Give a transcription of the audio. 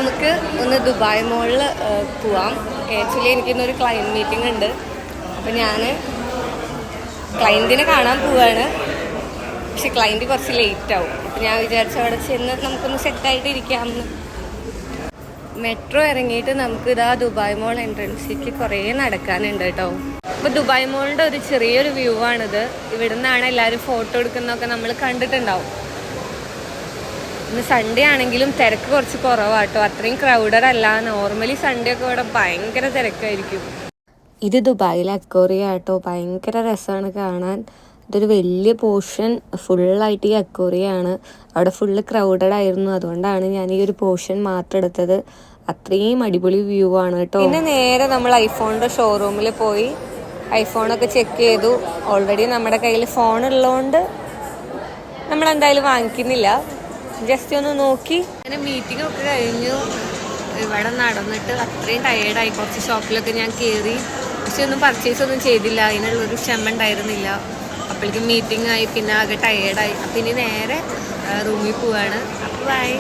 നമുക്ക് ഒന്ന് ദുബായ് മോളിൽ പോവാം. ആക്ച്വലി എനിക്കിന്നൊരു ക്ലയൻറ്റ് മീറ്റിംഗ് ഉണ്ട്. അപ്പം ഞാൻ ക്ലയൻറ്റിനെ കാണാൻ പോവാണ്. പക്ഷെ ക്ലയൻറ്റ് കുറച്ച് ലേറ്റ് ആവും. അപ്പം ഞാൻ വിചാരിച്ചു അവിടെ ചെന്ന് നമുക്കൊന്ന് സെറ്റായിട്ട് ഇരിക്കാമെന്ന്. മെട്രോ ഇറങ്ങിയിട്ട് നമുക്ക് ഇതാ ദുബായ് മോൾ എൻട്രൻസിലേക്ക് കുറേ നടക്കാനുണ്ട് കേട്ടോ. അപ്പോൾ ദുബായ് മോളിൻ്റെ ഒരു ചെറിയൊരു വ്യൂ ആണിത്. ഇവിടെ നിന്നാണ് എല്ലാവരും ഫോട്ടോ എടുക്കുന്നതൊക്കെ നമ്മൾ കണ്ടിട്ടുണ്ടാവും. ഇന്ന് സൺഡേ ആണെങ്കിലും തിരക്ക് കുറച്ച് കുറവാട്ടോ. അത്രയും ക്രൗഡഡ് അല്ല. നോർമലി സൺഡേ ഒക്കെ ഇവിടെ ഭയങ്കര തിരക്കായിരിക്കും. ഇത് ദുബായിലെ അക്വേറിയം ആട്ടോ. ഭയങ്കര രസമാണ് കാണാൻ. ഇതൊരു വലിയ പോർഷൻ ഫുള്ളായിട്ട് ഈ അക്വേറിയമാണ്. അവിടെ ഫുള്ള് ക്രൗഡഡ് ആയിരുന്നു. അതുകൊണ്ടാണ് ഞാൻ ഈ ഒരു പോർഷൻ മാത്രം എടുത്തത്. അത്രയും അടിപൊളി വ്യൂ ആണ് കേട്ടോ. പിന്നെ നേരെ നമ്മൾ ഐഫോണിൻ്റെ ഷോറൂമിൽ പോയി ഐഫോണൊക്കെ ചെക്ക് ചെയ്തു. ഓൾറെഡി നമ്മുടെ കയ്യിൽ ഫോൺ ഉള്ളതുകൊണ്ട് നമ്മൾ എന്തായാലും വാങ്ങിക്കുന്നില്ല. ജസ്റ്റ് ഒന്ന് നോക്കി. അങ്ങനെ മീറ്റിംഗ് ഒക്കെ കഴിഞ്ഞു. ഇവിടെ നടന്നിട്ട് അത്രയും ടയേർഡായി. കുറച്ച് ഷോപ്പിലൊക്കെ ഞാൻ കയറി. പക്ഷെ ഒന്നും പർച്ചേസ് ഒന്നും ചെയ്തില്ല. അതിനുള്ളൊരു ക്ഷമ ഉണ്ടായിരുന്നില്ല. അപ്പോഴേക്കും മീറ്റിംഗ് ആയി. പിന്നെ ആകെ ടയേർഡായി. അപ്പം ഇനി നേരെ റൂമിൽ പോവാണ്. അപ്പോൾ ബൈ.